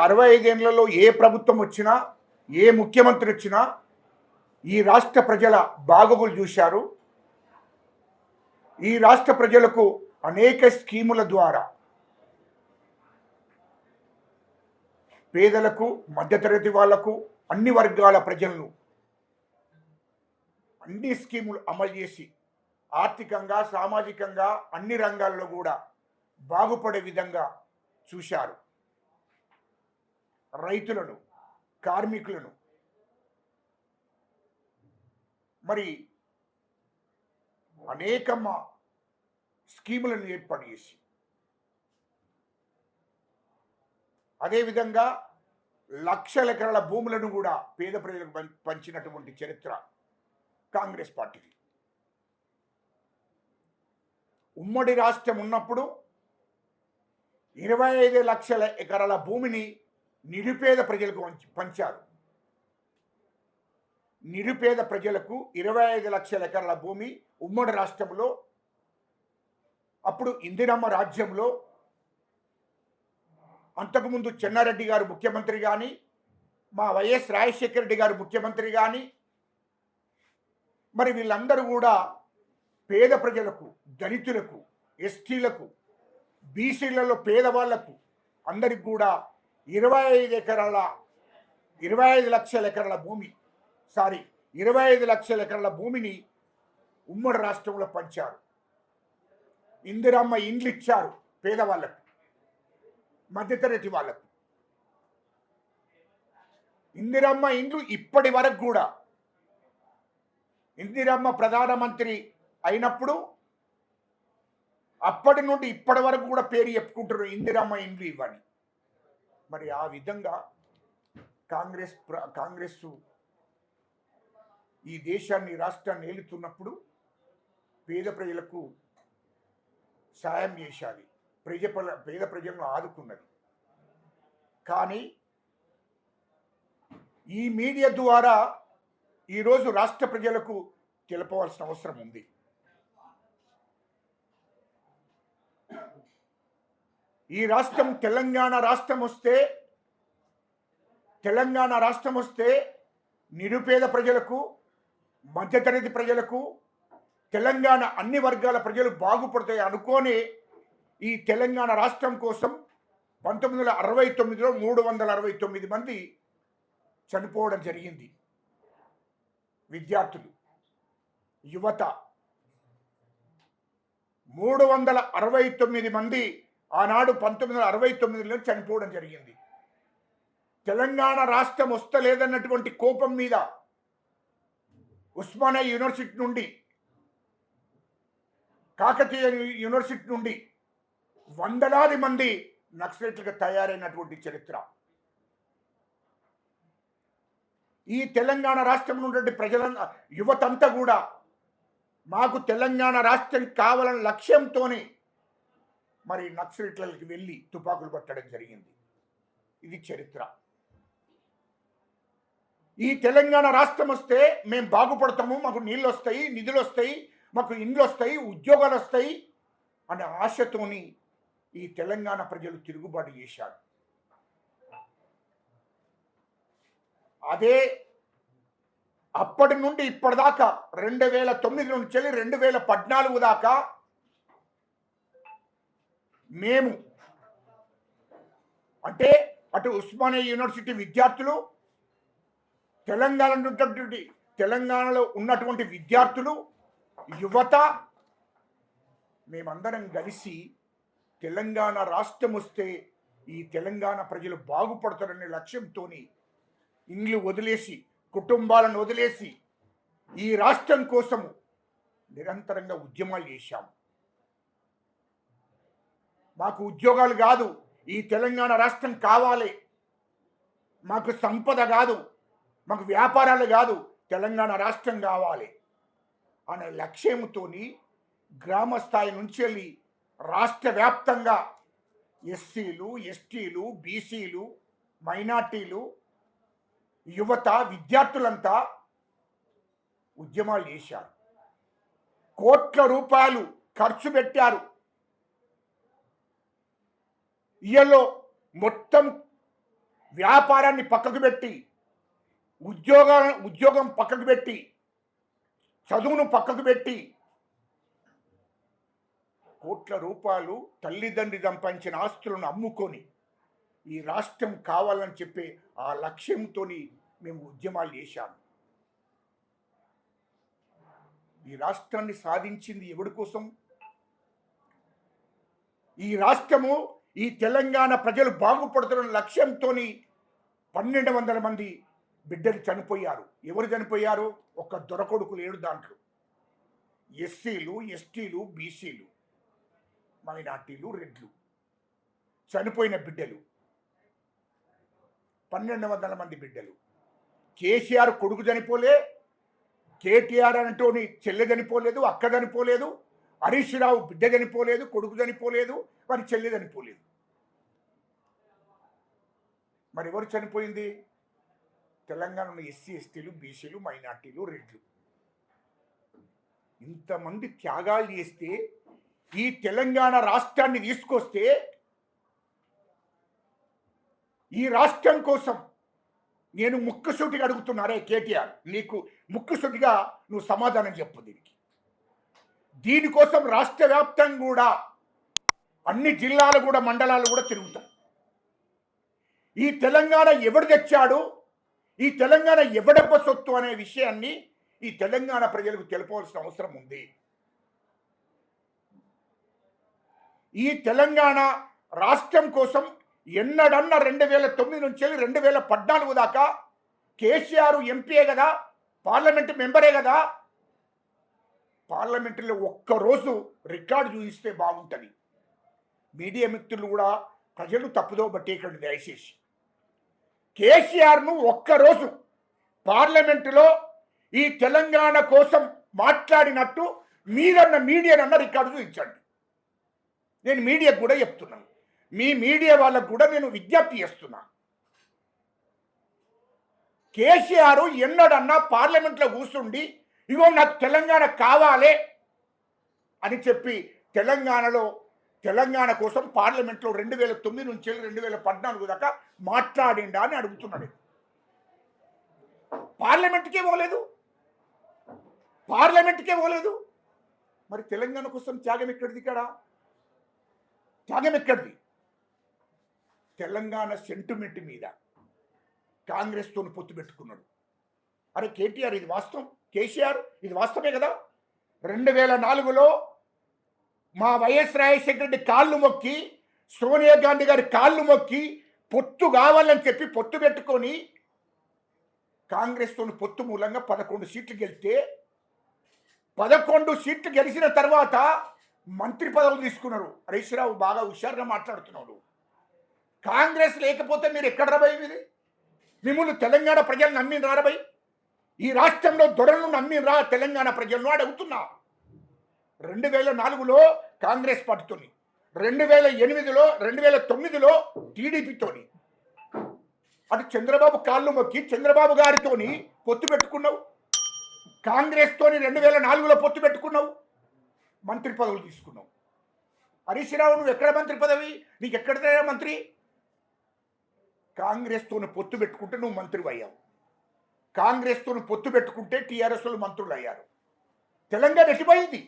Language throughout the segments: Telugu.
65 ఏళ్లలో ఏ ప్రభుత్వం వచ్చినా, ఏ ముఖ్యమంత్రి వచ్చినా ఈ రాష్ట్ర ప్రజల బాగోగులు చూశారు. ఈ రాష్ట్ర ప్రజలకు అనేక స్కీముల ద్వారా పేదలకు, మధ్యతరగతి వాళ్లకు, అన్ని వర్గాల ప్రజలను అన్ని స్కీములు అమలు చేసి ఆర్థికంగా, సామాజికంగా అన్ని రంగాల్లో కూడా బాగుపడే విధంగా చూశారు. రైతులను, కార్మికులను మరి అనేక స్కీములను ఏర్పాటు చేసి అదేవిధంగా లక్షల ఎకరాల భూములను కూడా పేద ప్రజలకు పంచినటువంటి చరిత్ర కాంగ్రెస్ పార్టీది. ఉమ్మడి రాష్ట్రం ఉన్నప్పుడు 25 లక్షల ఎకరాల భూమిని నిరుపేద ప్రజలకు పంచారు. నిరుపేద ప్రజలకు 25 లక్షల ఎకరాల భూమి ఉమ్మడి రాష్ట్రంలో, అప్పుడు ఇందిరమ్మ రాజ్యంలో అంతకుముందు చెన్నారెడ్డి గారు ముఖ్యమంత్రి కానీ, మా వైఎస్ రాజశేఖర రెడ్డి గారు ముఖ్యమంత్రి కానీ, మరి వీళ్ళందరూ కూడా పేద ప్రజలకు, దళితులకు, ఎస్టీలకు, బీసీలలో పేదవాళ్లకు అందరికి కూడా 25 లక్షల ఎకరాల భూమి 25 లక్షల ఎకరాల భూమిని ఉమ్మడి రాష్ట్రంలో పంచారు. ఇందిరమ్మ ఇండ్లు ఇచ్చారు పేదవాళ్లకు, మధ్యతరగతి వాళ్లకు. ఇందిరమ్మ ఇండ్లు ఇప్పటి వరకు కూడా ఇందిరమ్మ ప్రధానమంత్రి అయినప్పుడు అప్పటి నుండి ఇప్పటి వరకు కూడా పేరు చెప్పుకుంటారు ఇందిరమ్మ ఇండ్లు ఇవ్వని. మరి ఆ విధంగా కాంగ్రెస్ ఈ దేశాన్ని, రాష్ట్రాన్ని ఏలుతున్నప్పుడు పేద ప్రజలకు సాయం చేశాలి, పేద ప్రజలను ఆదుకున్నది. కానీ ఈ మీడియా ద్వారా ఈరోజు రాష్ట్ర ప్రజలకు తెలపవలసిన అవసరం ఉంది. ఈ రాష్ట్రం తెలంగాణ రాష్ట్రం వస్తే నిరుపేద ప్రజలకు, మధ్యతరగతి ప్రజలకు, తెలంగాణ అన్ని వర్గాల ప్రజలు బాగుపడతాయి అనుకోని ఈ తెలంగాణ రాష్ట్రం కోసం 1969లో 369 మంది చనిపోవడం జరిగింది. విద్యార్థులు, యువత 369 మంది ఆనాడు 1969లో చనిపోవడం జరిగింది. తెలంగాణ రాష్ట్రం వస్తలేదన్నటువంటి కోపం మీద ఉస్మానియా యూనివర్సిటీ నుండి, కాకతీయ యూనివర్సిటీ నుండి వందలాది మంది నక్సలైట్లుగా తయారైనటువంటి చరిత్ర. ఈ తెలంగాణ రాష్ట్రంలో ఉన్నటువంటి యువతంతా కూడా మాకు తెలంగాణ రాష్ట్రం కావాలన్న లక్ష్యంతోనే మరి నక్సలైట్లకి వెళ్ళి తుపాకులు పట్టడం జరిగింది. ఇది చరిత్ర. ఈ తెలంగాణ రాష్ట్రం వస్తే మేము బాగుపడతాము, మాకు నీళ్ళు వస్తాయి, నిధులు వస్తాయి, మాకు ఇండ్లు వస్తాయి, ఉద్యోగాలు వస్తాయి అనే ఆశతోని ఈ తెలంగాణ ప్రజలు తిరుగుబాటు చేశారు. అదే అప్పటి నుండి ఇప్పటిదాకా 2009 నుంచి 2014 దాకా మేము అంటే అటు ఉస్మానియా యూనివర్సిటీ విద్యార్థులు, తెలంగాణలో ఉన్నటువంటి విద్యార్థులు, యువత మేమందరం కలిసి తెలంగాణ రాష్ట్రం వస్తే ఈ తెలంగాణ ప్రజలు బాగుపడతారనే లక్ష్యంతో ఇండ్లు వదిలేసి, కుటుంబాలను వదిలేసి ఈ రాష్ట్రం కోసము నిరంతరంగా ఉద్యమాలు చేశాం. మాకు ఉద్యోగాలు కాదు, ఈ తెలంగాణ రాష్ట్రం కావాలి, మాకు సంపద కాదు, మాకు వ్యాపారాలు కాదు, తెలంగాణ రాష్ట్రం కావాలి అనే లక్ష్యంతో గ్రామ స్థాయి నుంచి వెళ్ళి రాష్ట్ర వ్యాప్తంగా ఎస్సీలు, ఎస్టీలు, బీసీలు, మైనార్టీలు, యువత, విద్యార్థులంతా ఉద్యమాలు చేశారు. కోట్ల రూపాయలు ఖర్చు పెట్టారు. ఇయలో మొత్తం వ్యాపారాన్ని పక్కకు పెట్టి, ఉద్యోగం పక్కకు పెట్టి, చదువును పక్కకు పెట్టి కోట్ల రూపాయలు తల్లిదండ్రి సంపాదించిన ఆస్తులను అమ్ముకొని ఈ రాష్ట్రం కావాలని చెప్పే ఆ లక్ష్యంతో మేము ఉద్యమాలు చేశాము. ఈ రాష్ట్రాన్ని సాధించింది ఎవరి కోసం? ఈ రాష్ట్రము, ఈ తెలంగాణ ప్రజలు బాగుపడుతున్న లక్ష్యంతో 1200 మంది బిడ్డలు చనిపోయారు. ఎవరు చనిపోయారు? ఒక దొరకొడుకు లేడు దాంట్లో. ఎస్సీలు, ఎస్టీలు, బీసీలు, మైనార్టీలు, రెడ్లు చనిపోయిన బిడ్డలు 1200 మంది బిడ్డలు. కేసీఆర్ కొడుకు చనిపోలే, కేటీఆర్ అంటోని చెల్లె చనిపోలేదు, అక్క చనిపోలేదు, హరీష్ రావు బిడ్డ చనిపోలేదు, కొడుకు చనిపోలేదు, వారి చెల్లె చనిపోలేదు. మరి ఎవరు చనిపోయింది? తెలంగాణలో ఎస్సీ, ఎస్టీలు, బీసీలు, మైనార్టీలు, రెడ్లు. ఇంతమంది త్యాగాలు చేస్తే, ఈ తెలంగాణ రాష్ట్రాన్ని తీసుకొస్తే, ఈ రాష్ట్రం కోసం నేను ముక్కుసూటిగా అడుగుతున్నారే కేటీఆర్, నీకు ముక్కుసూటిగా నువ్వు సమాధానం చెప్పు. దీనికోసం రాష్ట్ర వ్యాప్తంగా కూడా అన్ని జిల్లాలు కూడా, మండలాలు కూడా తిరుగుతాం. ఈ తెలంగాణ ఎవడు తెచ్చాడు, ఈ తెలంగాణ ఎవడబ్బ సొత్తు అనే విషయాన్ని ఈ తెలంగాణ ప్రజలకు తెలపవలసిన అవసరం ఉంది. ఈ తెలంగాణ రాష్ట్రం కోసం ఎన్నడన్న 2009 నుంచి 2014 దాకా కేసీఆర్ ఎంపీయే కదా, పార్లమెంటు మెంబరే కదా. పార్లమెంటులో ఒక్కరోజు రికార్డు చూపిస్తే బాగుంటుంది. మీడియా మిత్రులు కూడా ప్రజలు తప్పుదో బట్టేకండి దయచేసి. కేసీఆర్ను ఒక్కరోజు పార్లమెంటులో ఈ తెలంగాణ కోసం మాట్లాడినట్టు మీరన్న మీడియానన్న రికార్డు చూపించండి. నేను మీడియాకు కూడా చెప్తున్నాను, మీ మీడియా వాళ్ళకు కూడా నేను విజ్ఞప్తి చేస్తున్నా. కేసీఆర్ ఎన్నడన్నా పార్లమెంట్లో కూర్చుండి ఇగో నాకు తెలంగాణ కావాలి అని చెప్పి తెలంగాణ కోసం పార్లమెంట్లో 2009 నుంచి 2014 దాకా మాట్లాడిండా అని అడుగుతున్నాడు. పార్లమెంట్కే పోలేదు. మరి తెలంగాణ కోసం త్యాగం ఎక్కడిది? త్యాగం ఎక్కడిది? తెలంగాణ సెంటిమెంట్ మీద కాంగ్రెస్తో పొత్తు పెట్టుకున్నాడు. అరే కేటీఆర్ ఇది వాస్తవం, కేసీఆర్ ఇది వాస్తవమే కదా. 2004లో మా వైఎస్ రాజశేఖర రెడ్డి కాళ్ళు మొక్కి, సోనియా గాంధీ గారి కాళ్ళు మొక్కి పొత్తు కావాలని చెప్పి పొత్తు పెట్టుకొని కాంగ్రెస్తో పొత్తు మూలంగా 11 సీట్లు గెలిస్తే, 11 సీట్లు గెలిచిన తర్వాత మంత్రి పదవులు తీసుకున్నారు. హరీష్ రావు బాగా హుషారుగా మాట్లాడుతున్నాడు. కాంగ్రెస్ లేకపోతే మీరు ఎక్కడ రాబోయే? మిమ్మల్ని తెలంగాణ ప్రజలు నమ్మిన రాబోయ్? ఈ రాష్ట్రంలో దొరలను నమ్మిన తెలంగాణ ప్రజలను అడుగుతున్నా. 2004లో కాంగ్రెస్ పార్టీతోని, 2008లో 2009లో టీడీపీతోని, అటు చంద్రబాబు కాళ్ళు మొక్కి చంద్రబాబు గారితోని పొత్తు పెట్టుకున్నావు. కాంగ్రెస్తోని 2004లో పొత్తు పెట్టుకున్నావు, మంత్రి పదవులు తీసుకున్నావు. హరీష్ రావు నువ్వు ఎక్కడ మంత్రి పదవి? నీకు ఎక్కడ మంత్రి? కాంగ్రెస్తో పొత్తు పెట్టుకుంటే నువ్వు మంత్రి అయ్యావు. కాంగ్రెస్తో పొత్తు పెట్టుకుంటే టీఆర్ఎస్లు మంత్రులు అయ్యారు. తెలంగాణ ఎటుపోయింది?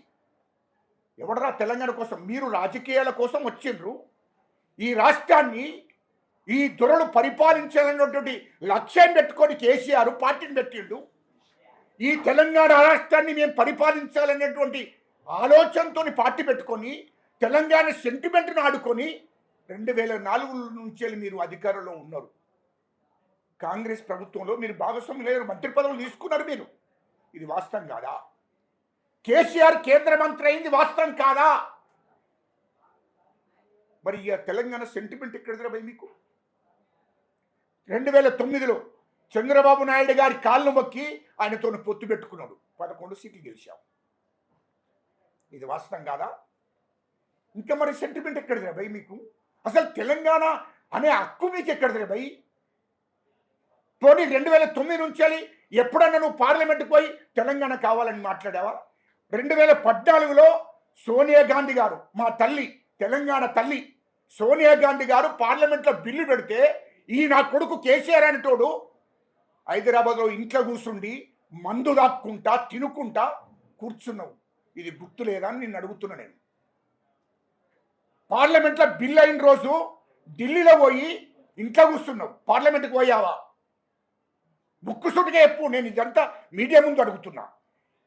ఎవడరా తెలంగాణ కోసం? మీరు రాజకీయాల కోసం వచ్చిండ్రు. ఈ రాష్ట్రాన్ని ఈ దొరలు పరిపాలించాలన్నటువంటి లక్ష్యం పెట్టుకొని కేసీఆర్ పార్టీని పెట్టిండు. ఈ తెలంగాణ రాష్ట్రాన్ని మేము పరిపాలించాలనేటువంటి ఆలోచనతో పార్టీ పెట్టుకొని తెలంగాణ సెంటిమెంట్ను ఆడుకొని 2004 నుంచి మీరు అధికారంలో ఉన్నారు. కాంగ్రెస్ ప్రభుత్వంలో మీరు భాగస్వామి లేరు, మంత్రి పదవులు తీసుకున్నారు మీరు. ఇది వాస్తవం కాదా? కేసీఆర్ కేంద్ర మంత్రి అయింది వాస్తవం కాదా? మరి ఇక తెలంగాణ సెంటిమెంట్ ఎక్కడ పోయి మీకు? 2009లో చంద్రబాబు నాయుడు గారి కాళ్ళు మొక్కి ఆయనతో పొత్తు పెట్టుకున్నాడు, 11 సీట్లు గెలిచావు. ఇది వాస్తవం కాదా? ఇంకా మరి సెంటిమెంట్ ఎక్కడిదిరా భయ్ మీకు? అసలు తెలంగాణ అనే హక్కు మీకు ఎక్కడిదిరా భయ్? పోనీ 2009 నుంచి ఎప్పుడన్నా నువ్వు పార్లమెంట్కి పోయి తెలంగాణ కావాలని మాట్లాడావా? 2014లో సోనియా గాంధీ గారు, మా తల్లి, తెలంగాణ తల్లి సోనియా గాంధీ గారు పార్లమెంట్లో బిల్లు పెడితే ఈ నా కొడుకు కేసీఆర్ అనేటోడు హైదరాబాద్లో ఇంట్లో కూర్చుండి మందు దాక్కుంటా తినుకుంటా కూర్చున్నావు. ఇది గుర్తు లేదా అని నిన్ను అడుగుతున్నా. నేను పార్లమెంట్లో బిల్ అయిన రోజు ఢిల్లీలో పోయి ఇంట్లో కూర్చున్నావు. పార్లమెంట్కి పోయావా? ముక్కుసూటిగా చెప్పు. నేను ఇదంతా మీడియా ముందు అడుగుతున్నా.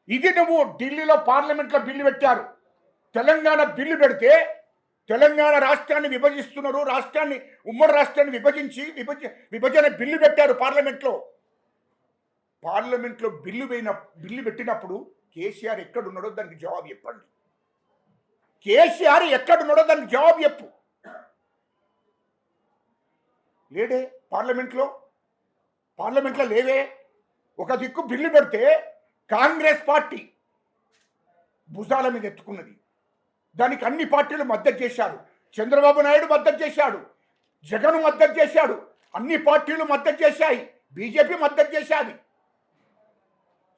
ఇది నువ్వు ఢిల్లీలో పార్లమెంట్లో బిల్లు పెట్టారు. తెలంగాణ బిల్లు పెడితే తెలంగాణ రాష్ట్రాన్ని విభజిస్తున్నారు. రాష్ట్రాన్ని ఉమ్మడి రాష్ట్రాన్ని విభజన బిల్లు పెట్టారు పార్లమెంట్లో. పార్లమెంట్లో బిల్లు పెట్టినప్పుడు కేసీఆర్ ఎక్కడున్నాడో దానికి జవాబు చెప్పండి. కేసీఆర్ ఎక్కడున్నాడో దానికి జవాబు చెప్పు. లేడే పార్లమెంట్లో లేవే. ఒక దిక్కు బిల్లు పెడితే కాంగ్రెస్ పార్టీ భుజాల మీద ఎత్తుకున్నది. దానికి అన్ని పార్టీలు మద్దతు చేశారు. చంద్రబాబు నాయుడు మద్దతు చేశాడు, జగన్ మద్దతు చేశాడు, అన్ని పార్టీలు మద్దతు చేశాయి, బీజేపీ మద్దతు చేశాది.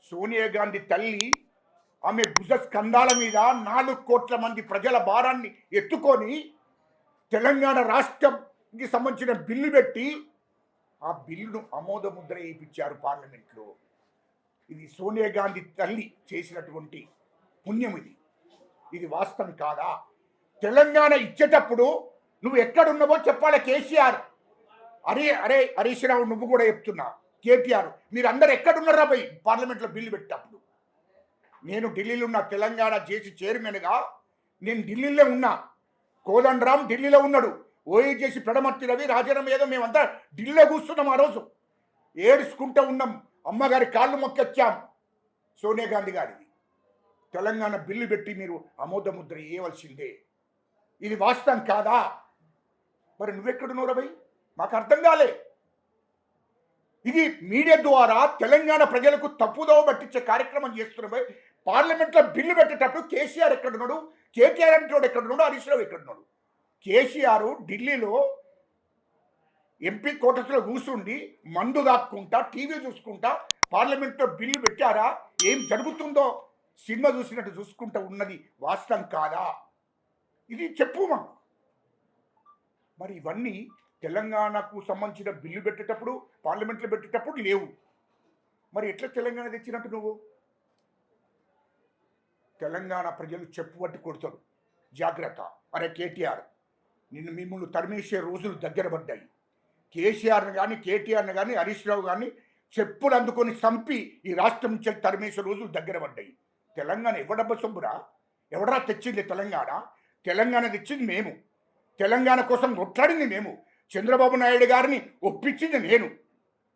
సోనియా గాంధీ తల్లి ఆమె భుజ స్కంధాల మీద 4 కోట్ల మంది ప్రజల భారాన్ని ఎత్తుకొని తెలంగాణ రాష్ట్రంకి సంబంధించిన బిల్లు పెట్టి ఆ బిల్లును ఆమోద ముద్ర వేయించారు పార్లమెంట్లో. ఇది సోనియా గాంధీ తల్లి చేసినటువంటి పుణ్యం. ఇది వాస్తవం కాదా? తెలంగాణ ఇచ్చేటప్పుడు నువ్వు ఎక్కడున్నావో చెప్పాలి కేసీఆర్. అరే హరీష్ రావు, నువ్వు కూడా చెప్తున్నా. కేటీఆర్, మీరు అందరు ఎక్కడున్నారా పోయి పార్లమెంట్లో బిల్లు పెట్టేటప్పుడు? నేను ఢిల్లీలో ఉన్న తెలంగాణ జేసీ చైర్మన్గా నేను ఢిల్లీలో ఉన్నా. కోదండరామ్ ఢిల్లీలో ఉన్నాడు. ఓఏజేసి పెడమర్తి రవి, రాజారాం ఏదో మేమంతా ఢిల్లీలో కూర్చున్నాం. ఆ రోజు ఏడుచుకుంటూ ఉన్నాం. అమ్మగారి కాళ్ళు మొక్కొచ్చాం. సోనియా గాంధీ గారిది తెలంగాణ బిల్లు పెట్టి మీరు ఆమోద ముద్ర వేయవలసిందే. ఇది వాస్తవం కాదా? మరి నువ్వెక్కడున్నావు భయ్? మాకు అర్థం కాలే. ఇది మీడియా ద్వారా తెలంగాణ ప్రజలకు తప్పుదోవ పట్టించే కార్యక్రమం చేస్తున్నాయి. పార్లమెంట్లో బిల్లు పెట్టేటప్పుడు కేసీఆర్ ఎక్కడున్నాడు, కేటీఆర్ అంటే ఎక్కడున్నాడు, హరీష్ రావు ఎక్కడున్నాడు? కేసీఆర్ ఢిల్లీలో ఎంపీ కోటర్స్లో కూర్చుండి మందు దాక్కుంటా టీవీ చూసుకుంటా పార్లమెంట్లో బిల్లు పెట్టారా? ఏం జరుగుతుందో సినిమా చూసినట్టు చూసుకుంటూ ఉన్నది వాస్తవం కాదా? ఇది చెప్పు మనం. మరి ఇవన్నీ తెలంగాణకు సంబంధించిన బిల్లు పెట్టేటప్పుడు పార్లమెంట్లో పెట్టేటప్పుడు లేవు. మరి ఎట్లా తెలంగాణ తెచ్చినట్టు నువ్వు? తెలంగాణ ప్రజలు చెప్పుబట్టి కొడతారు. జాగ్రత్త. అరే కేటీఆర్, మిమ్మల్ని తరిమేసే రోజులు దగ్గర పడ్డాయి. కేసీఆర్ని కానీ కేటీఆర్ని కానీ హరీష్ రావు కానీ చెప్పులు అందుకొని చంపి ఈ రాష్ట్రం నుంచి తరిమేసే రోజులు దగ్గర పడ్డాయి. తెలంగాణ ఎవడబ్బ సొమ్మురా? ఎవడరా తెచ్చింది తెలంగాణ? తెలంగాణ తెచ్చింది మేము. తెలంగాణ కోసం కొట్లాడింది మేము. చంద్రబాబు నాయుడు గారిని ఒప్పించింది నేను.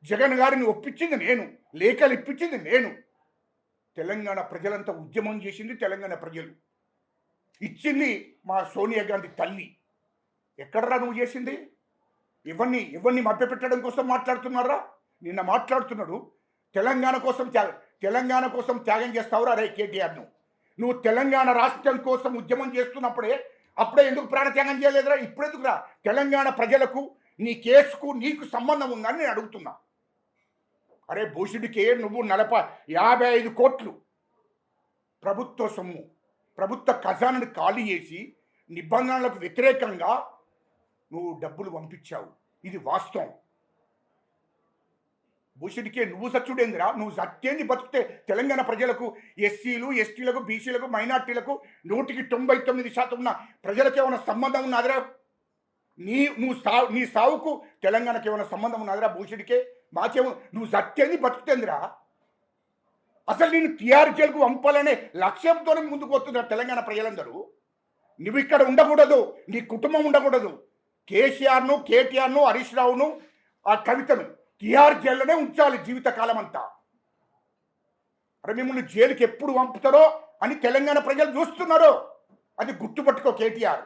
జగన్ గారిని ఒప్పించింది నేను. లేఖలు ఇప్పించింది నేను. తెలంగాణ ప్రజలంతా ఉద్యమం చేసింది తెలంగాణ ప్రజలు. ఇచ్చింది మా సోనియా గాంధీ తల్లి. ఎక్కడరా నువ్వు చేసింది? ఇవన్నీ మభ్యపెట్టడం కోసం మాట్లాడుతున్నారా? నిన్న మాట్లాడుతున్నాడు తెలంగాణ కోసం త్యాగం చేస్తావురా? అరే కేటీఆర్, నువ్వు తెలంగాణ రాష్ట్రం కోసం ఉద్యమం చేస్తున్నప్పుడే ఎందుకు ప్రాణత్యాగం చేయలేదురా? ఇప్పుడెందుకురా? తెలంగాణ ప్రజలకు నీ కేసుకు నీకు సంబంధం ఉందని నేను అడుగుతున్నా. అరే భూషుడికే నువ్వు 55 కోట్లు ప్రభుత్వ సొమ్ము, ప్రభుత్వ ఖజానాను ఖాళీ చేసి నిబంధనలకు వ్యతిరేకంగా నువ్వు డబ్బులు పంపించావు. ఇది వాస్తవం. భూషుడికే నువ్వు సచ్చుడేందిరా? నువ్వు సత్యేంది బతుకుతే తెలంగాణ ప్రజలకు, ఎస్సీలు ఎస్టీలకు బీసీలకు మైనార్టీలకు 99% ఉన్న ప్రజలకు ఏమైనా సంబంధం ఉన్నదిరా? నీ సావుకు తెలంగాణకి ఏమైనా సంబంధం ఉన్నదిరా? భూషుడికే మాకేమో నువ్వు సత్యేంది బతుకుతేందిరా? అసలు నేను టీఆర్ జైలుకు పంపాలనే లక్ష్యంతోనే ముందుకు వస్తుందిరా తెలంగాణ ప్రజలందరూ. నువ్వు ఇక్కడ ఉండకూడదు, నీ కుటుంబం ఉండకూడదు. కేసీఆర్ను, కేటీఆర్ను, హరీష్ రావును, ఆ కవితను టీఆర్ జైల్లోనే ఉంచాలి జీవితకాలం అంతా. అరే మిమ్మల్ని జైలుకి ఎప్పుడు పంపుతారో అని తెలంగాణ ప్రజలు చూస్తున్నారు. అది గుర్తుపట్టుకో కేటీఆర్.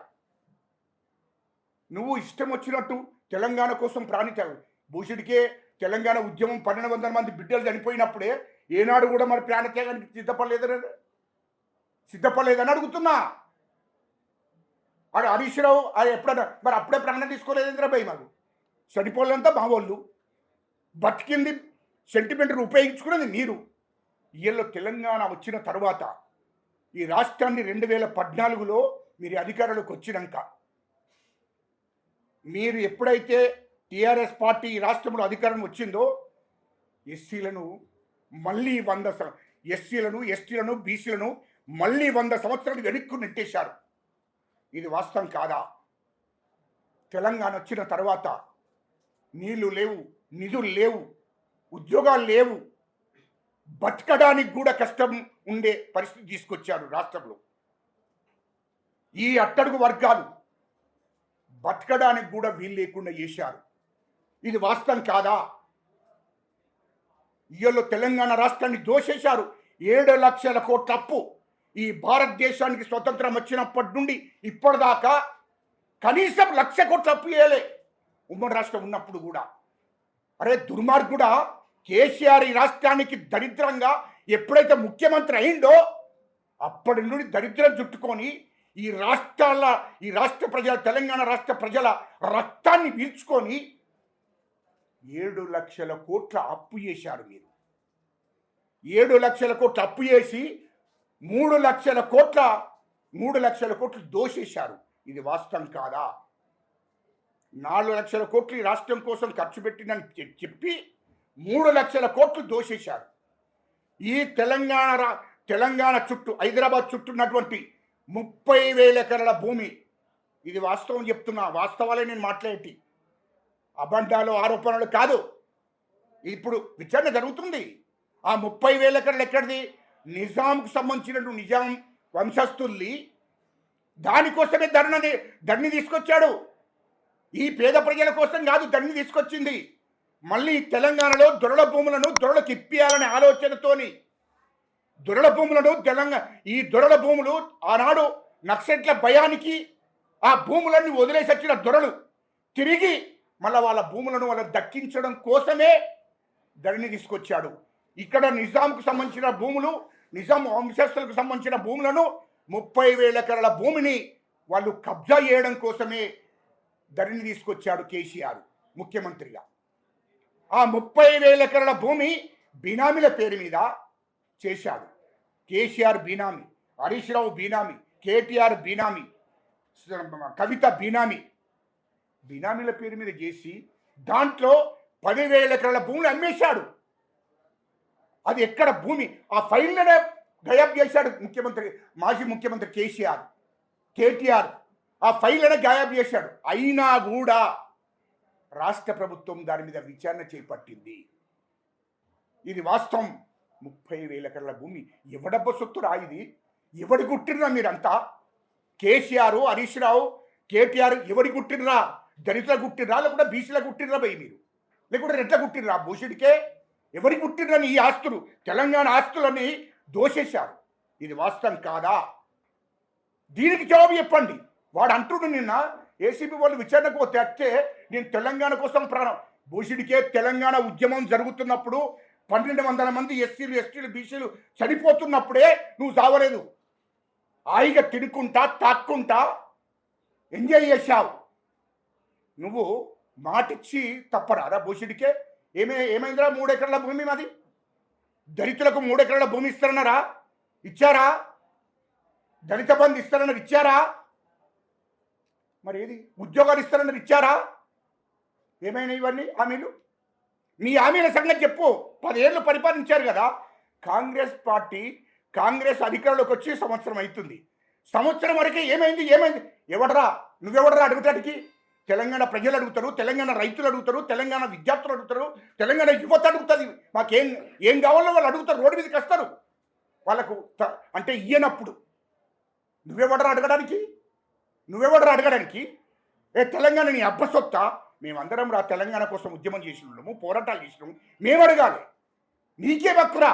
నువ్వు ఇష్టం వచ్చినట్టు తెలంగాణ కోసం ప్రాణించాలి. భూషుడికే తెలంగాణ ఉద్యమం 1200 మంది బిడ్డలు చనిపోయినప్పుడే ఏనాడు కూడా మరి ప్రాణత్యాగానికి సిద్ధపడలేదని అడుగుతున్నా. అది హరీష్ రావు ఎప్పుడన్నా మరి అప్పుడే ప్రాణం తీసుకోలేదేంద్రా భయ్? మాకు చనిపోలేంతా మా వాళ్ళు, బతికింది సెంటిమెంట్ని ఉపయోగించుకున్నది మీరు. వీళ్ళు తెలంగాణ వచ్చిన తర్వాత ఈ రాష్ట్రాన్ని 2014లో మీరు అధికారంలోకి వచ్చినాక మీరు ఎప్పుడైతే టీఆర్ఎస్ పార్టీ ఈ రాష్ట్రంలో అధికారం వచ్చిందో ఎస్సీలను మళ్ళీ ఎస్సీలను ఎస్టీలను బీసీలను మళ్ళీ 100 సంవత్సరాలు వెనక్కు నెట్టేశారు. ఇది వాస్తవం కాదా? తెలంగాణ వచ్చిన తర్వాత నీళ్లు లేవు, నిధులు లేవు, ఉద్యోగాలు లేవు, బతకడానికి కూడా కష్టం ఉండే పరిస్థితి తీసుకొచ్చారు రాష్ట్రంలో. ఈ అట్టడుగు వర్గాలు బతకడానికి కూడా వీలు లేకుండా చేశారు. ఇది వాస్తవం కాదా? ఇయ్యలో తెలంగాణ రాష్ట్రాన్ని దోషేశారు. 7 లక్షల కోట్ల అప్పు. ఈ భారతదేశానికి స్వతంత్రం వచ్చినప్పటి నుండి ఇప్పటిదాకా కనీసం 1 లక్ష కోట్ల అప్పు చేయలే ఉమ్మడి రాష్ట్రం ఉన్నప్పుడు కూడా. అరే దుర్మార్గుడా, కేసీఆర్ ఈ రాష్ట్రానికి దరిద్రంగా ఎప్పుడైతే ముఖ్యమంత్రి అయిందో అప్పటి నుండి దరిద్రం చుట్టుకొని ఈ రాష్ట్ర ప్రజల, తెలంగాణ రాష్ట్ర ప్రజల రక్తాన్ని పీల్చుకొని 7 లక్షల కోట్ల అప్పు చేశారు మీరు. 7 లక్షల కోట్ల అప్పు చేసి 3 లక్షల కోట్లు దోషేశారు. ఇది వాస్తవం కాదా? 4 లక్షల కోట్లు ఈ రాష్ట్రం కోసం ఖర్చు పెట్టినని చెప్పి 3 లక్షల కోట్లు దోషేశారు. ఈ తెలంగాణ చుట్టూ, హైదరాబాద్ చుట్టూ ఉన్నటువంటి 30,000 ఎకరాల భూమి, ఇది వాస్తవం చెప్తున్నా, వాస్తవాలే నేను మాట్లాడేటి, అబద్ధాలు ఆరోపణలు కాదు. ఇప్పుడు విచారణ జరుగుతుంది. ఆ 30,000 ఎకరాలు ఎక్కడిది? నిజాంకు సంబంధించినటువంటి నిజాం వంశస్థుల్ని, దానికోసమే ధరణి తీసుకొచ్చాడు. ఈ పేద ప్రజల కోసం కాదు ధరణి తీసుకొచ్చింది. మళ్ళీ తెలంగాణలో దొరల భూములకు ఇప్పియాలనే ఆలోచనతోని ఈ దొరల భూములు ఆనాడు నక్సట్ల భయానికి ఆ భూములన్నీ వదిలేసి వచ్చిన దొరలు తిరిగి మళ్ళీ వాళ్ళ భూములను దక్కించడం కోసమే ధరణి తీసుకొచ్చాడు. ఇక్కడ నిజాంకు సంబంధించిన భూములు, నిజాం వంశస్థులకు సంబంధించిన భూములను 30,000 ఎకరాల భూమిని వాళ్ళు కబ్జా చేయడం కోసమే ధరణి తీసుకొచ్చాడు కేసీఆర్ ముఖ్యమంత్రిగా. ఆ 30,000 ఎకరాల భూమి బినామీల పేరు మీద చేశాడు. కేసీఆర్ బినామీ, హరీష్ రావు బినామీ, కేటీఆర్ బినామీ, కవిత బినామీల పేరు మీద చేసి దాంట్లో 10,000 ఎకరాల భూమిని అమ్మేశాడు. అది ఎక్కడ భూమి? ఆ ఫైల్లోనే గాయబ్ చేశాడు మాజీ ముఖ్యమంత్రి కేటీఆర్. ఆ ఫైల్లోనే గాయబ్ చేశాడు. అయినా కూడా రాష్ట్ర ప్రభుత్వం దాని మీద విచారణ చేపట్టింది. ఇది వాస్తవం. 30,000 ఎకరాల భూమి ఎవడబ్బ సొత్తురా? ఇది ఎవడి గుట్టిర్రా మీరంతా? కేసీఆర్, హరీష్ రావు, కేటీఆర్ ఎవడి గుట్టిర్రా? దళితుల గుట్టిర్రా, లేకుండా బీసీల గుట్టిర్రా? భయ్ మీరు లేకుంటే రెట్ల గుట్టిర్రా? భూషుడికే ఎవరి గుట్టిర్రని ఈ ఆస్తులు, తెలంగాణ ఆస్తులని దోషేశారు. ఇది వాస్తవం కాదా? దీనికి జవాబు చెప్పండి. వాడు అంటుడు నిన్న ఏసీబీ వాళ్ళు విచారణకు తెస్తే నేను తెలంగాణ కోసం ప్రాణం. భూషుడికే తెలంగాణ ఉద్యమం జరుగుతున్నప్పుడు 1,200 మంది ఎస్సీలు, ఎస్టీలు, బీసీలు చనిపోతున్నప్పుడే నువ్వు చావలేదు. హాయిగా తినుకుంటా, తాక్కుంటా ఎంజాయ్ చేశావు. నువ్వు మాటిచ్చి తప్పరారా భూషుడికే? ఏమైందిరా? 3 ఎకరాల భూమి మాది. దళితులకు 3 ఎకరాల భూమి ఇస్తారన్నారా? ఇచ్చారా? దళిత బంధు ఇస్తారన్నారు, ఇచ్చారా? మరి ఏది? ఉద్యోగాలు ఇస్తారన్నారు, ఇచ్చారా? ఏమైనా ఇవన్నీ హామీలు? మీ హామీల సంగతి చెప్పు. 10 ఏళ్ళు పరిపాలించారు కదా కాంగ్రెస్ అధికారంలోకి వచ్చి సంవత్సరం అవుతుంది. సంవత్సరం వరకే ఏమైంది? ఎవడరా? నువ్వెవడరా అడుగుతాడికి? తెలంగాణ ప్రజలు అడుగుతారు, తెలంగాణ రైతులు అడుగుతారు, తెలంగాణ విద్యార్థులు అడుగుతారు, తెలంగాణ యువత అడుగుతుంది. ఏం కావాలో వాళ్ళు అడుగుతారు, రోడ్డు మీదకి వస్తారు. వాళ్ళకు అంటే ఇయ్యనప్పుడు నువ్వెవడరా అడగడానికి? తెలంగాణ నీ అబ్బసొత్త? మేమందరం తెలంగాణ కోసం ఉద్యమం చేసినాము, పోరాటాలు చేసినాము, మేము అడగాలి. నీకే బక్కురా?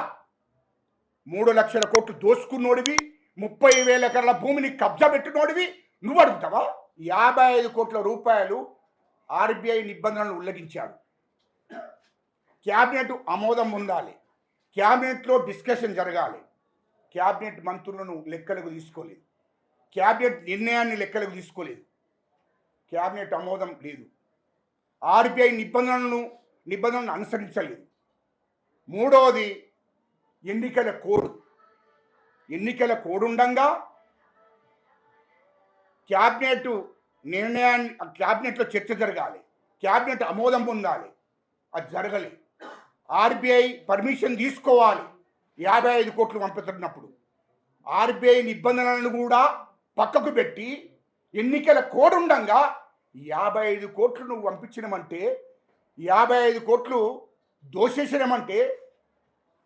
3 లక్షల కోట్లు దోసుకున్నోడివి, 30,000 ఎకరాల భూమిని కబ్జా పెట్టినోడివి నువ్వు అడుగుతావా? 55 కోట్ల రూపాయలు ఆర్బీఐ నిబంధనలను ఉల్లంఘించాడు. క్యాబినెట్ ఆమోదం పొందాలి, క్యాబినెట్లో డిస్కషన్ జరగాలి. క్యాబినెట్ మంత్రులను లెక్కలకు తీసుకోలేదు, క్యాబినెట్ నిర్ణయాన్ని లెక్కలకు తీసుకోలేదు, క్యాబినెట్ ఆమోదం లేదు, ఆర్బీఐ నిబంధనలను అనుసరించలేదు. మూడవది ఎన్నికల కోడ్ ఉండగా క్యాబినెట్లో చర్చ జరగాలి. క్యాబినెట్ ఆమోదం పొందాలి, అది జరగలే. ఆర్బీఐ పర్మిషన్ తీసుకోవాలి 55 కోట్లు పంపుతున్నప్పుడు. ఆర్బీఐ నిబంధనలను కూడా పక్కకు పెట్టి ఎన్నికల కోడ్ ఉండంగా 55 కోట్లు నువ్వు పంపించినమంటే, 55 కోట్లు దోషేసినమంటే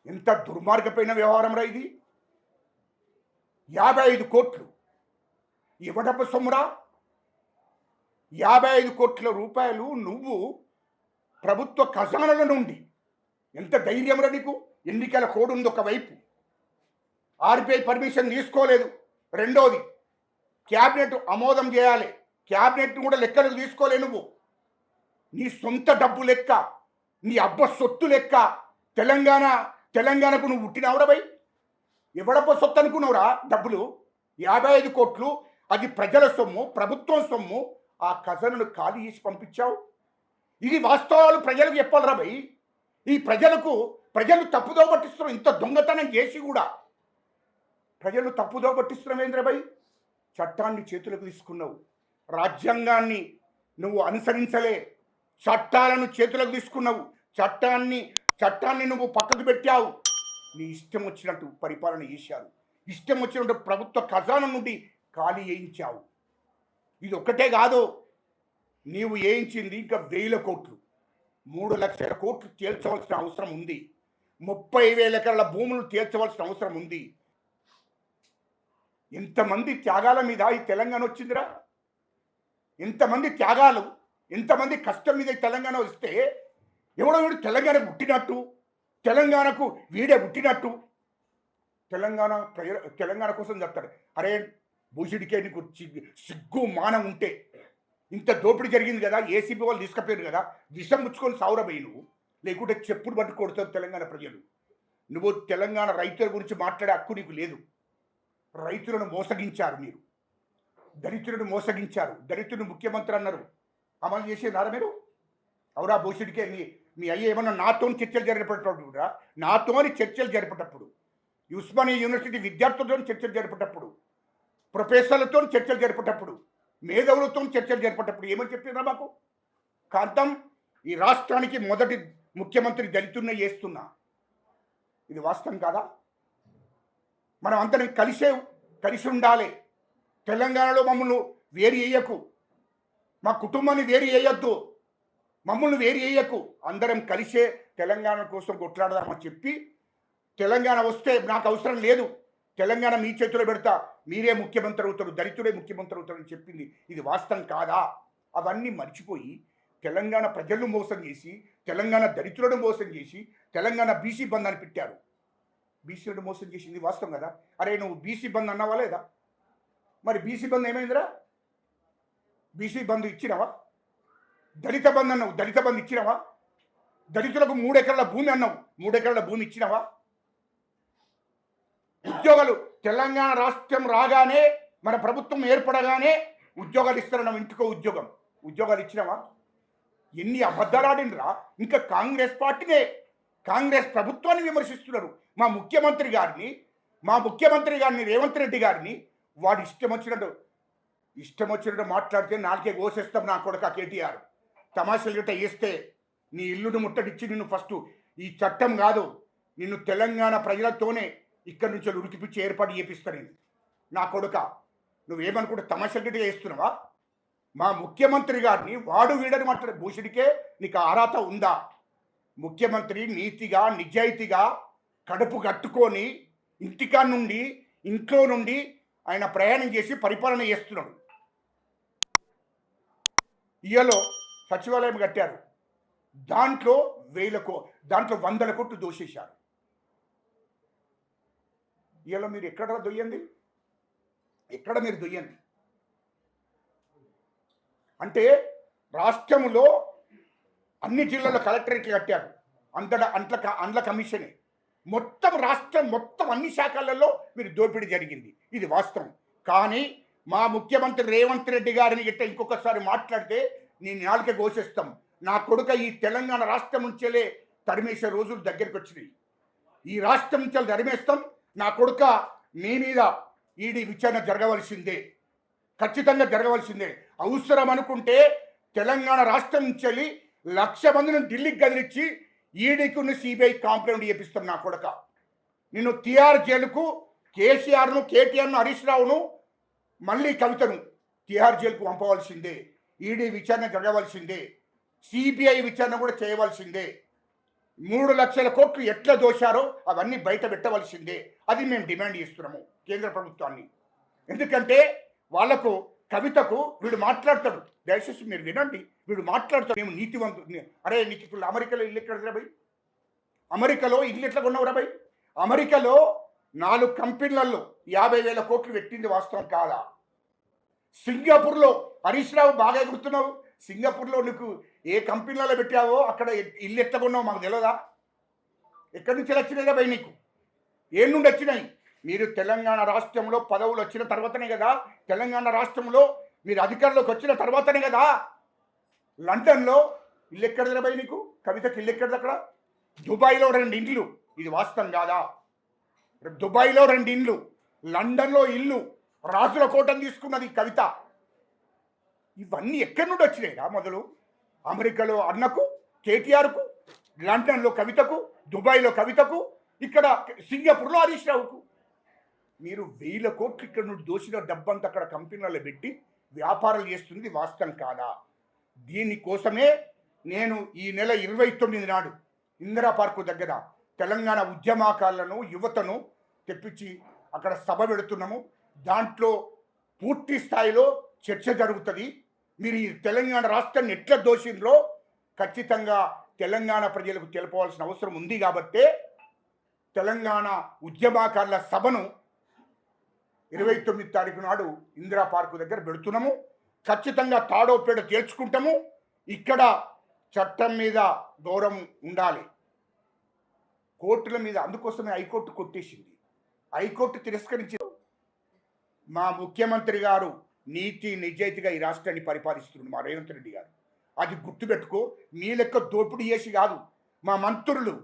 ఎంత దుర్మార్గమైన వ్యవహారం రా ఇది. 55 కోట్లు ఇవ్వటపు సొమ్మురా. 55 కోట్ల రూపాయలు నువ్వు ప్రభుత్వ ఖజానాల నుండి, ఎంత ధైర్యంరా నీకు. ఎన్నికల కోడ్ ఉంది ఒకవైపు, ఆర్బీఐ పర్మిషన్ తీసుకోలేదు, రెండోది క్యాబినెట్ ఆమోదం చేయాలి, క్యాబినెట్ కూడా లెక్కలకు తీసుకోలే నువ్వు. నీ సొంత డబ్బు లెక్క, నీ అబ్బ సొత్తు లెక్క తెలంగాణకు నువ్వు పుట్టినవరా భయ్. ఎవడబ్బ సొత్తు అనుకున్నావురా డబ్బులు? 55 కోట్లు అది ప్రజల సొమ్ము, ప్రభుత్వం సొమ్ము. ఆ ఖజానాను ఖాళీ చేసి పంపించావు. ఇది వాస్తవాలు ప్రజలకు చెప్పాలరా భయ్. ఈ ప్రజలు తప్పుదో పట్టిస్తున్నారు. ఇంత దొంగతనం చేసి కూడా ప్రజలు తప్పుదో పట్టిస్తున్నావు ఏంద్ర భయ్. చట్టాన్ని చేతులకు తీసుకున్నావు, రాజ్యాంగాన్ని నువ్వు అనుసరించలే, చట్టాలను చేతులకు తీసుకున్నావు, చట్టాన్ని నువ్వు పక్కకు పెట్టావు. నీ ఇష్టం వచ్చినట్టు పరిపాలన చేశారు, ఇష్టం వచ్చినట్టు ప్రభుత్వ ఖజానా నుండి ఖాళీ చేయించావు. ఇది ఒక్కటే కాదు, నీవు వేయించింది ఇంకా 1000 కోట్లు, 3 లక్షల కోట్లు తేల్చవలసిన అవసరం ఉంది, 30,000 ఎకరాల భూములు తేల్చవలసిన అవసరం ఉంది. ఎంతమంది త్యాగాల మీద ఈ తెలంగాణ వచ్చిందిరా. ఎంతమంది త్యాగాలు, ఎంతమంది కష్టం మీద ఈ తెలంగాణ వస్తే ఎవడో వీడు తెలంగాణకు పుట్టినట్టు, తెలంగాణకు వీడే పుట్టినట్టు తెలంగాణ కోసం చెప్తాడు. అరే భూషుడికే నీకు సిగ్గు మానం ఉంటే, ఇంత దోపిడీ జరిగింది కదా, ఏసీబీ వాళ్ళు తీసుకుపోయారు కదా, విషం ముచ్చుకొని సావురబోయి నువ్వు, లేకుంటే చెప్పులు పట్టు కొడతారు తెలంగాణ ప్రజలు. నువ్వు తెలంగాణ రైతుల గురించి మాట్లాడే హక్కు నీకు లేదు. రైతులను మోసగించారు మీరు, దళితులను మోసగించారు, దళితులను ముఖ్యమంత్రి అన్నారు, అమలు చేసేదారా మీరు? అవురా భూషుడికే మీ అయ్య ఏమన్నా నాతోని చర్చలు జరిపేటప్పుడు, నాతోని చర్చలు జరిపేటప్పుడు, ఉస్మానియా యూనివర్సిటీ విద్యార్థులతో చర్చలు జరిపేటప్పుడు, ప్రొఫెసర్లతో చర్చలు జరిపేటప్పుడు, మేధావులతో చర్చలు జరిపేటప్పుడు ఏమని చెప్పినా మాకు? కాంతం ఈ రాష్ట్రానికి మొదటి ముఖ్యమంత్రి దళితున్న చేస్తున్నా. ఇది వాస్తవం కాదా? మనం అందరం కలిసి ఉండాలి. తెలంగాణలో మమ్మల్ని వేరు వేయకు, మా కుటుంబాన్ని వేరు వేయొద్దు, మమ్మల్ని వేరు వేయకు, అందరం కలిసే తెలంగాణ కోసం కొట్లాడదామని చెప్పి, తెలంగాణ వస్తే నాకు అవసరం లేదు, తెలంగాణ మీ చేతిలో పెడతా, మీరే ముఖ్యమంత్రి అవుతారు, దళితుడే ముఖ్యమంత్రి అవుతారని చెప్పింది. ఇది వాస్తవం కాదా? అవన్నీ మర్చిపోయి తెలంగాణ ప్రజలను మోసం చేసి, తెలంగాణ దళితులను మోసం చేసి, తెలంగాణ బీసీ బంద్ అని పెట్టారు. బీసీలను మోసం చేసింది వాస్తవం కదా? అరే నువ్వు బీసీ బంద్ అన్నావా లేదా? మరి బీసీ బంద్ ఏమైందిరా? బీసీ బంద్ ఇచ్చినావా? దళిత బంద్ అన్నావు, దళిత బంద్ ఇచ్చినావా? దళితులకు 3 ఎకరాల భూమి అన్నావు, 3 ఎకరాల భూమి ఇచ్చినావా? ఉద్యోగాలు తెలంగాణ రాష్ట్రం రాగానే, మన ప్రభుత్వం ఏర్పడగానే ఉద్యోగాలు ఇస్తారన్నావు, ఇంటికో ఉద్యోగాలు ఇచ్చినావా? ఎన్ని అబద్ధాలాడినరా. ఇంకా కాంగ్రెస్ పార్టీనే, కాంగ్రెస్ ప్రభుత్వాన్ని విమర్శిస్తున్నారు. మా ముఖ్యమంత్రి గారిని రేవంత్ రెడ్డి గారిని వాడు ఇష్టం వచ్చినట్టు మాట్లాడితే నాలుగే కోసేస్తాం నా కొడుక కేటీఆర్. తమాషలు గట్ట వేస్తే నీ ఇల్లును ముట్టడిచ్చి నిన్ను ఫస్ట్ ఈ చట్టం కాదు, నిన్ను తెలంగాణ ప్రజలతోనే ఇక్కడి నుంచి ఉరికిపిచ్చి ఏర్పాటు చేపిస్తా నేను. నా కొడుక నువ్వేమనుకుంటే తమాషలు గట్ట వేస్తున్నావా? మా ముఖ్యమంత్రి గారిని వాడు వీడని మాట్లాడే భూషుడికే నీకు అర్హత ఉందా? ముఖ్యమంత్రి నీతిగా నిజాయితీగా కడుపు కట్టుకొని ఇంట్లో నుండి ఆయన ప్రయాణం చేసి పరిపాలన చేస్తున్నాడు. ఇయలో సచివాలయం కట్టారు, దాంట్లో 100 కోట్లు దోషేశారు. ఇయలో మీరు ఎక్కడ మీరు దొయ్యండి అంటే రాష్ట్రంలో అన్ని జిల్లాల కలెక్టరేట్లు కట్టారు, అండ్ల కమిషనే. రాష్ట్రం మొత్తం అన్ని శాఖలలో మీరు దోపిడీ జరిగింది, ఇది వాస్తవం. కానీ మా ముఖ్యమంత్రి రేవంత్ రెడ్డి గారిని గిట్ట ఇంకొకసారి మాట్లాడితే నీ నాలుక ఘోషిస్తాం. నా కొడుక ఈ తెలంగాణ రాష్ట్రం నుంచేలే తరిమేసే రోజులు దగ్గరికి వచ్చినాయి. ఈ రాష్ట్రం నుంచి తరిమేస్తాం. నా కొడుక మీ మీద ఈడీ విచారణ జరగవలసిందే, ఖచ్చితంగా జరగవలసిందే. అవసరం అనుకుంటే తెలంగాణ రాష్ట్రం నుంచి వెళ్ళి 1,00,000 మందిని ఢిల్లీకి కదిలిచ్చి ఈడీకి సిబిఐ కాంప్లైంట్ చేపిస్తాం నా కొడక. నిన్ను తిహార్ జైలుకు కేసీఆర్ను, కేటీఆర్ను, హరీష్ రావును, మళ్ళీ కవితను తిహార్ జైలుకు పంపవలసిందే. ఈడీ విచారణ జరగవలసిందే. సిబిఐ విచారణ కూడా చేయవలసిందే. 3 లక్షల కోట్లు ఎట్లా దోశారో అవన్నీ బయట పెట్టవలసిందే. అది మేము డిమాండ్ చేస్తున్నాము కేంద్ర ప్రభుత్వాన్ని. ఎందుకంటే వాళ్లకు, కవితకు వీడు మాట్లాడతాడు, దయచేసి మీరు వినండి, వీడు మాట్లాడతాడు, మేము నీతివంతు. అరే నీకు ఇప్పుడు అమెరికాలో ఇల్లు ఎక్కడ రా భయ్? అమెరికాలో ఇల్లు ఎట్లా కొన్నావు భయ్? అమెరికాలో 4 కంపెనీలలో 50,000 కోట్లు పెట్టింది వాస్తవం కాదా? సింగపూర్లో హరీష్ రావు బాగా ఎగురుతున్నావు. సింగపూర్లో నీకు ఏ కంపెనీలలో పెట్టావో అక్కడ ఇల్లు ఎట్లా కొన్నావు మాకు తెలియదా? ఎక్కడి నుంచి వచ్చినాయిగా భయ్ నీకు? ఏ నుండి వచ్చినాయి? మీరు తెలంగాణ రాష్ట్రంలో పదవులు వచ్చిన తర్వాతనే కదా, తెలంగాణ రాష్ట్రంలో మీరు అధికారంలోకి వచ్చిన తర్వాతనే కదా లండన్లో ఇల్లు ఎక్కడ భయ్ నీకు? కవితకి ఇల్లు ఎక్కడది అక్కడ? దుబాయ్లో 2 ఇండ్లు, ఇది వాస్తవం కాదా? దుబాయ్లో 2 ఇండ్లు, లండన్లో ఇల్లు, రాజుల కోటను తీసుకున్నది కవిత. ఇవన్నీ ఎక్కడి నుండి వచ్చినాయిరా? మొదలు అమెరికాలో అన్నకు, కేటీఆర్కు, లండన్లో కవితకు, దుబాయ్లో కవితకు, ఇక్కడ సింగపూర్లో హరీష్ రావుకు. మీరు 1,000 కోట్లు ఇక్కడ నుండి దోషిన డబ్బంతా అక్కడ కంపెనీలలో పెట్టి వ్యాపారాలు చేస్తుంది వాస్తవం కాదా? దీనికోసమే నేను ఈ నెల 29 నాడు ఇందిరా పార్కు దగ్గర తెలంగాణ ఉద్యమకారులను, యువతను తెప్పించి అక్కడ సభ పెడుతున్నాము. దాంట్లో పూర్తి స్థాయిలో చర్చ జరుగుతుంది. మీరు ఈ తెలంగాణ రాష్ట్రాన్ని ఎట్లా దోషిందో ఖచ్చితంగా తెలంగాణ ప్రజలకు తెలపవలసిన అవసరం ఉంది. కాబట్టే తెలంగాణ ఉద్యమకారుల సభను 29 తారీఖు నాడు ఇందిరా పార్కు దగ్గర పెడుతున్నాము. ఖచ్చితంగా తాడో పేడ తేల్చుకుంటాము. ఇక్కడ చట్టం మీద గౌరవం ఉండాలి, కోర్టుల మీద. అందుకోసమే హైకోర్టు కొట్టేసింది. హైకోర్టు తిరస్కరించి మా ముఖ్యమంత్రి గారు నీతి నిజాయితీగా ఈ రాష్ట్రాన్ని పరిపాలిస్తున్నారు, మా రేవంత్ రెడ్డి గారు. అది గుర్తుపెట్టుకో. మీ లెక్క దోపిడీ చేసి కాదు, మా మంత్రులు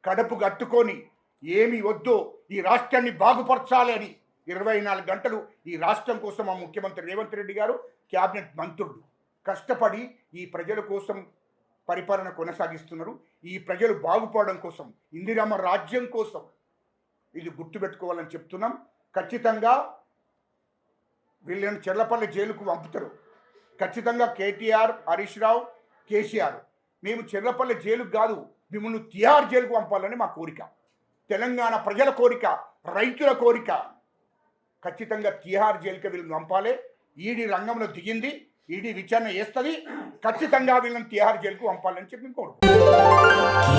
కడుపు కట్టుకొని ఏమి వద్దో ఈ రాష్ట్రాన్ని బాగుపరచాలి అని 24 గంటలు ఈ రాష్ట్రం కోసం మా ముఖ్యమంత్రి రేవంత్ రెడ్డి గారు, క్యాబినెట్ మంత్రులు కష్టపడి ఈ ప్రజల కోసం పరిపాలన కొనసాగిస్తున్నారు. ఈ ప్రజలు బాగుపడడం కోసం, ఇందిరమ్మ రాజ్యం కోసం. ఇది గుర్తుపెట్టుకోవాలని చెప్తున్నాం. ఖచ్చితంగా వీళ్ళని చెర్లపల్లి జైలుకు పంపుతారు. ఖచ్చితంగా కేటీఆర్, హరీష్ రావు, కేసీఆర్, మేము చెర్లపల్లి జైలుకు కాదు, మిమ్మల్ని తిహార్ జైలుకు పంపాలని మా కోరిక, తెలంగాణ ప్రజల కోరిక, రైతుల కోరిక. ఖచ్చితంగా తిహార్ జైలుకి వీళ్ళని పంపాలి. ఈడీ రంగంలో దిగింది, ఈడీ విచారణ చేస్తుంది. ఖచ్చితంగా వీళ్ళని తిహార్ జైలుకు పంపాలని చెప్పి కోరుకుంటున్నాం.